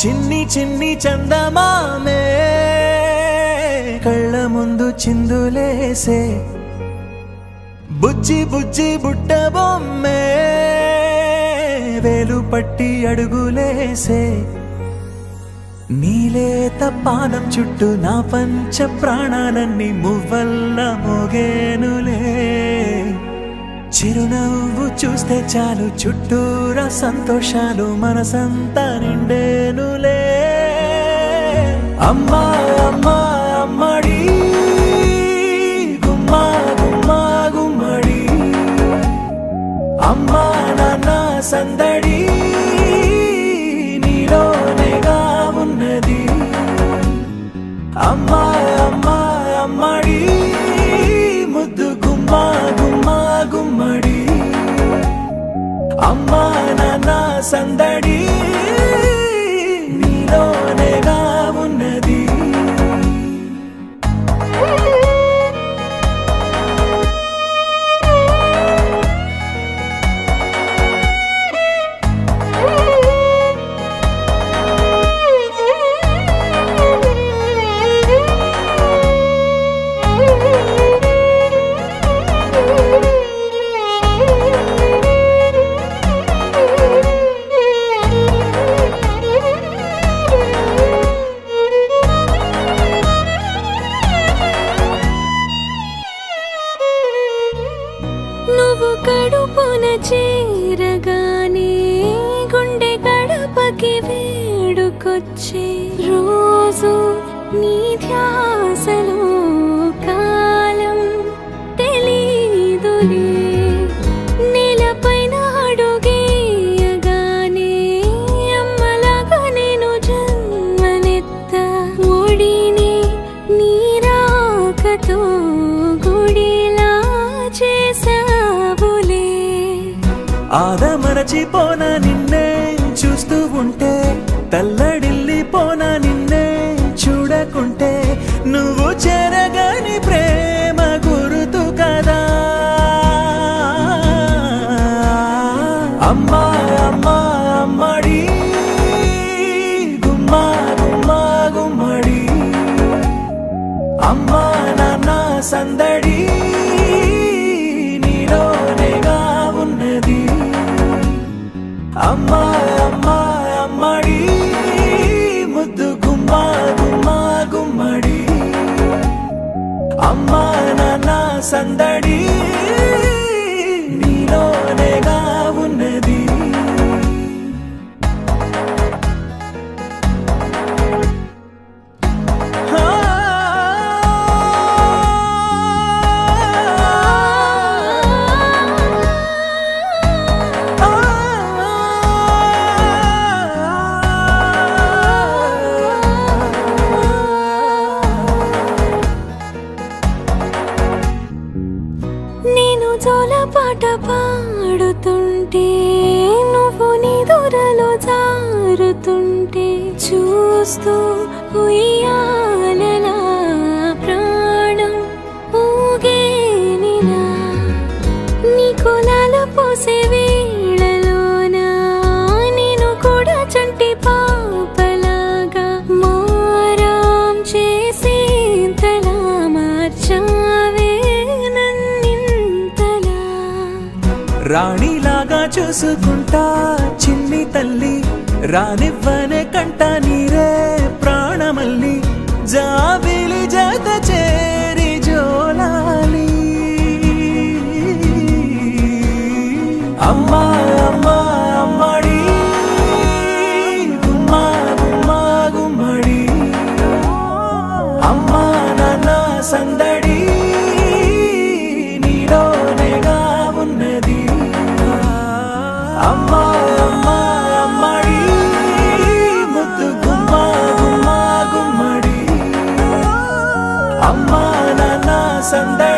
చిన్ని చిన్ని చందమామే కళ్ళ ముందు చిందులేసే బుజ్జి బుజ్జి బుట్ట బొమ్మే వేలు పట్టి అడుగులేసే నీలేత పానం చుట్టూ నా పంచ ప్రాణాలన్నీ మువ్వల్ల మోగేనులే చిరునవ్వు చూస్తే చాలు చుట్టూరా సంతోషాలు మనసంతా నిండేనులే అమ్మా అమ్మా అమ్మడి గుమ్మా గుమ్మా గుమ్మడి అమ్మా నాన్న సందడి నీలోనేగా ఉన్నది అమ్మా అమ్మా అమ్మడి ముద్దు గుమ్మా గుమ్మా గుమ్మడి అమ్మా నాన్న సందడి నీలోనేగా ఉన్నది కడుపున చేరగానే గుండె గడపకి వేడుకొచ్చే రోజు నీ ధ్యాసలో కాలం తెలీదులే నేలపైన అడుగేయగానే అమ్మలాగా నేను జన్మనెత్త ఒడిని నీ రాకతో గుడిలా చేసా ఆదమరచిపోనా నిన్నే చూస్తూ ఉంటే తల్లడిల్లిపోనా నిన్నే చూడకుంటే నువ్వు చెరగని ప్రేమ గురుతు కదా అమ్మా అమ్మా అమ్మడి గుమ్మా గుమ్మా గుమ్మడి అమ్మా నాన్న సందడి నీలోనేగా ఉన్నది అమ్మా అమ్మా అమ్మడి ముద్దు గుమ్మా గుమ్మా గుమ్మడి అమ్మా నాన్న సందడి నీలోనేగా ఉన్నది పాట పాడుతుంటే నువ్వు నీ దూరలో జారుతుంటే చూస్తూ ఉయ్యాలలా ప్రాణం ఊగేనిలా నీ కులాల పోసే వేళలోనా నేను కూడా చంటి పాపలాగా మారాం చేసేంతలా మార్చావే రాణిలాగా చూసుకుంటా చిన్ని తల్లి రానివ్వనే కంట నీరే ప్రాణమల్లి జాబిలి జత చేరి జోలాలి అమ్మా అమ్మా అమ్మడి గుమ్మా గుమ్మా గుమ్మడి అమ్మా నాన్న సందడి నీలోనేగా ఉన్నది అమ్మా అమ్మా అమ్మడి ముద్దు గుమ్మా గుమ్మా గుమ్మడి అమ్మా నాన్న సందడి